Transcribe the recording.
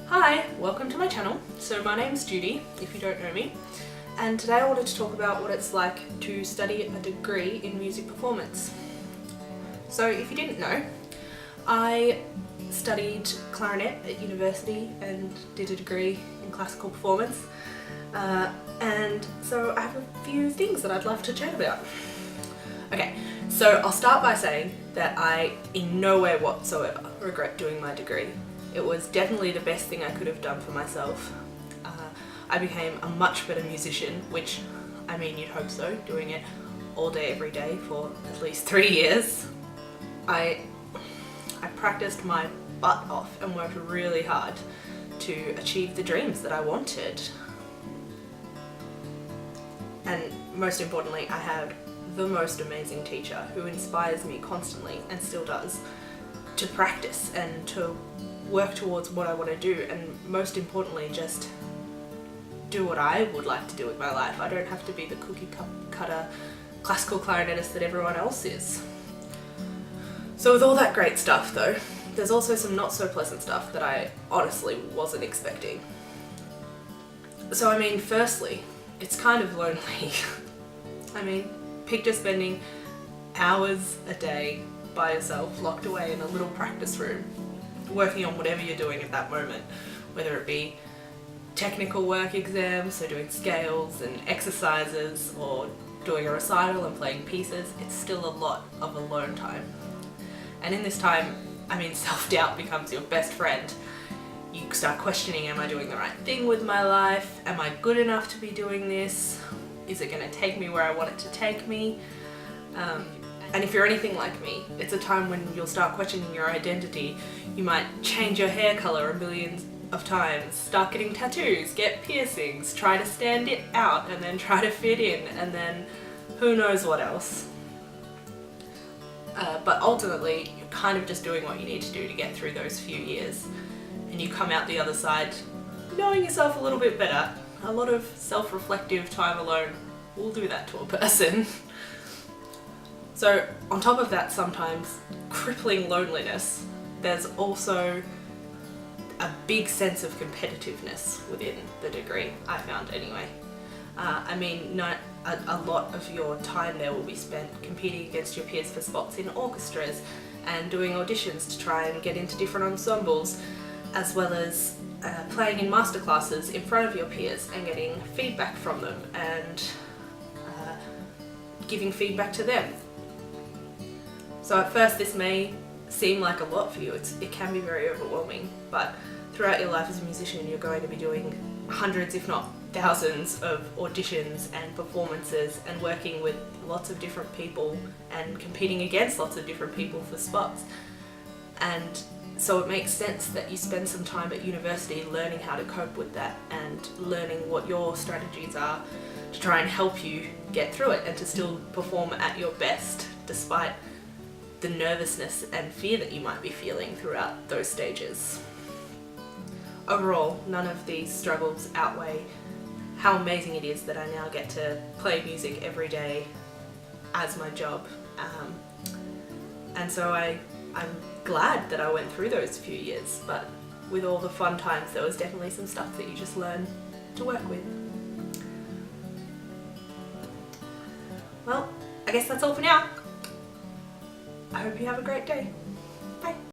Hi, welcome to my channel. So my name's Judy, if you don't know me, and today I wanted to talk about what it's like to study a degree in music performance. So if you didn't know, I studied clarinet at university and did a degree in classical performance, and so I have a few things that I'd love to chat about. Okay, so I'll start by saying that I in no way whatsoever regret doing my degree. It was definitely the best thing I could have done for myself. I became a much better musician, which, I mean, you'd hope so, doing it all day every day for at least 3 years. I practiced my butt off and worked really hard to achieve the dreams that I wanted. And most importantly, I had the most amazing teacher who inspires me constantly and still does to practice and to work towards what I want to do, and most importantly just do what I would like to do with my life. I don't have to be the cookie cutter classical clarinetist that everyone else is. So with all that great stuff though, there's also some not so pleasant stuff that I honestly wasn't expecting. So I mean, firstly, it's kind of lonely. I mean, picture spending hours a day by yourself, locked away in a little practice room, working on whatever you're doing at that moment, whether it be technical work exams, so doing scales and exercises, or doing a recital and playing pieces. It's still a lot of alone time. And in this time, I mean, self-doubt becomes your best friend. You start questioning, am I doing the right thing with my life? Am I good enough to be doing this? Is it going to take me where I want it to take me? And if you're anything like me, it's a time when you'll start questioning your identity. You might change your hair colour a million of times, start getting tattoos, get piercings, try to stand it out, and then try to fit in, and then who knows what else. But ultimately, you're kind of just doing what you need to do to get through those few years. And you come out the other side knowing yourself a little bit better. A lot of self-reflective time alone will do that to a person. So on top of that sometimes crippling loneliness, there's also a big sense of competitiveness within the degree, I found anyway. I mean, a lot of your time there will be spent competing against your peers for spots in orchestras and doing auditions to try and get into different ensembles, as well as playing in masterclasses in front of your peers and getting feedback from them and giving feedback to them. So at first this may seem like a lot for you, it can be very overwhelming, but throughout your life as a musician you're going to be doing hundreds if not thousands of auditions and performances and working with lots of different people and competing against lots of different people for spots. And so it makes sense that you spend some time at university learning how to cope with that and learning what your strategies are to try and help you get through it and to still perform at your best despite the nervousness and fear that you might be feeling throughout those stages. Overall, none of these struggles outweigh how amazing it is that I now get to play music every day as my job. And so I'm glad that I went through those few years, but with all the fun times there was definitely some stuff that you just learn to work with. Well, I guess that's all for now. I hope you have a great day. Bye.